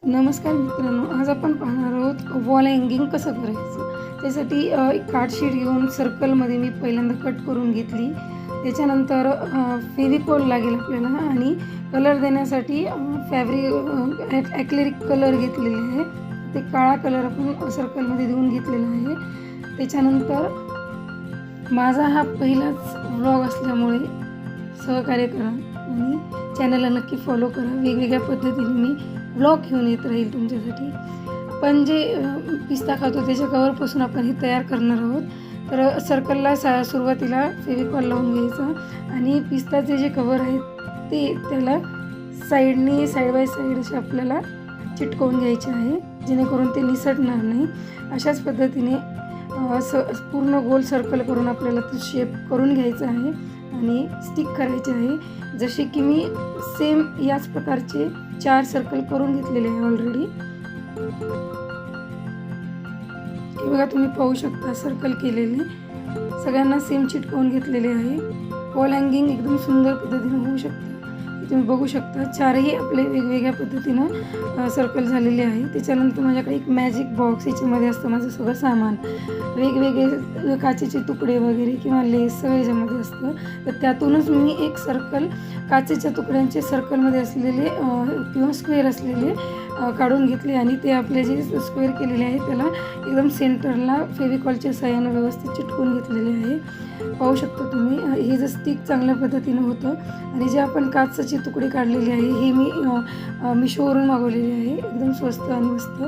नमस्कार मित्रांनो, आज आपण पाहणार आहोत वॉल हँगिंग कसं करायचं. त्यासाठी एक कार्डशीट घेऊन सर्कलमध्ये मी पहिल्यांदा कट करून घेतली. त्याच्यानंतर फेविकॉल लागेल आपल्याला आणि कलर देण्यासाठी ॲक्रेलिक कलर घेतलेले आहे. ते काळा कलर आपण सर्कलमध्ये देऊन घेतलेला आहे. त्याच्यानंतर माझा हा पहिलाच व्लॉग असल्यामुळे सहकार्य करा आणि चॅनलला नक्की फॉलो करा. वेगवेगळ्या पद्धतीने मी व्लॉग घेऊन येत राहील तुमच्यासाठी. आपण जे पिस्ता खातो त्याच्या कवरपासून आपण हे तयार करणार आहोत. तर सर्कलला सुरुवातीला फेविकॉल लावून घ्यायचा आणि पिस्ताचे जे कवर आहेत ते त्याला साईड बाय साईड असे आपल्याला चिटकवून घ्यायचे आहे, जेणेकरून ते निसटणार नाही. अशाच पद्धतीने पूर्ण गोल सर्कल करून आपल्याला तो शेप करून घ्यायचा आहे आणि स्टिक करायचे आहे. जसे की मी सेम याच प्रकारचे 4 सर्कल करून घेतलेले आहे ऑलरेडी. हे बघा, तुम्ही पाहू शकता सर्कल केलेले सगळ्यांना सेम चिटकवून घेतलेले आहे. वॉल हँगिंग एकदम सुंदर पद्धतीने होऊ शकते. तुम्ही बघू शकता 4ही आपले वेगवेगळ्या पद्धतीनं सर्कल झालेले आहे. त्याच्यानंतर माझ्याकडे एक मॅजिक बॉक्स, याच्यामध्ये असतं माझं सगळं सामान, वेगवेगळे काचेचे तुकडे वगैरे किंवा लेस सगळं याच्यामध्ये असतं. तर त्यातूनच मी एक सर्कल काचेच्या तुकड्यांचे सर्कलमध्ये असलेले किंवा स्क्वेअर असलेले काढून घेतले आणि ते आपले जे स्क्वेअर केलेले आहे त्याला एकदम सेंटरला फेविकॉलच्या साह्यानं व्यवस्थित चिटकून घेतलेले आहे. पाहू शकता तुम्ही, हे जर स्टिक चांगल्या पद्धतीनं होतं. आणि जे आपण काचेचे तुकडे काढलेले आहे हे मी मिशोवरून मागवलेले आहे, एकदम स्वस्त आणि मस्त.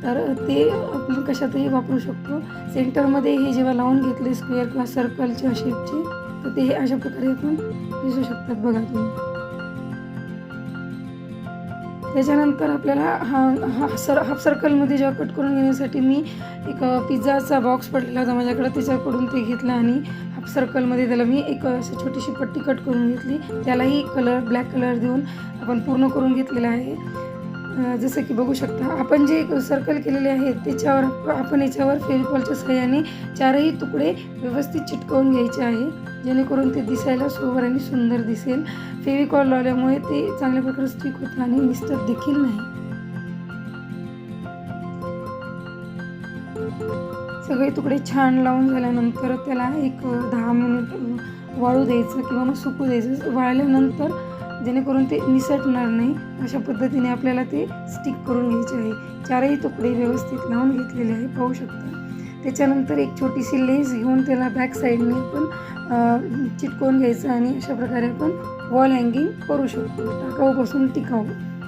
तर ते आपण कशातही वापरू शकतो. सेंटरमध्ये हे जेव्हा लावून घेतले स्क्वेअर किंवा सर्कलच्या शेपचे, तर ते अशा प्रकारे आपण दिसू शकतात. बघा तुम्ही. त्याच्यानंतर आपल्याला हाफ सर्कलमध्ये जेव्हा कट करून घेण्यासाठी मी एक पिझ्झाचा बॉक्स पडलेला होता माझ्याकडे, त्याच्याकडून ते घेतलं आणि हाफ सर्कलमध्ये त्याला मी एक अशी छोटीशी पट्टी कट करून घेतली. त्यालाही ब्लॅक कलर देऊन आपण पूर्ण करून घेतलेला आहे. जसं की बघू शकता, आपण जे सर्कल केलेले आहेत त्याच्यावर आपण याच्यावर फेविकॉलच्या सहाय्याने 4ही तुकडे व्यवस्थित चिटकवून घ्यायचे आहे, जेणेकरून ते दिसायला सोबर आणि सुंदर दिसेल. फेविकॉल लावल्यामुळे ते चांगल्या प्रकारे स्टिक होतं आणि निसटत देखील नाही. सगळे तुकडे छान लावून झाल्यानंतर त्याला एक 10 मिनिट वाळू द्यायचं किंवा मग सुकू द्यायचं. वाळल्यानंतर जेणेकरून ते निसटणार नाही अशा पद्धतीने आपल्याला ते स्टिक करून घ्यायचे आहे. 4ही तुकडे व्यवस्थित लावून घेतलेले आहे, पाहू शकता. त्याच्यानंतर एक छोटीशी लेस घेऊन त्याला बॅक साईडने आपण चिटकवून घ्यायचं आणि अशा प्रकारे आपण वॉल हँगिंग करू शकतो, टाकाऊपासून टिकाऊ.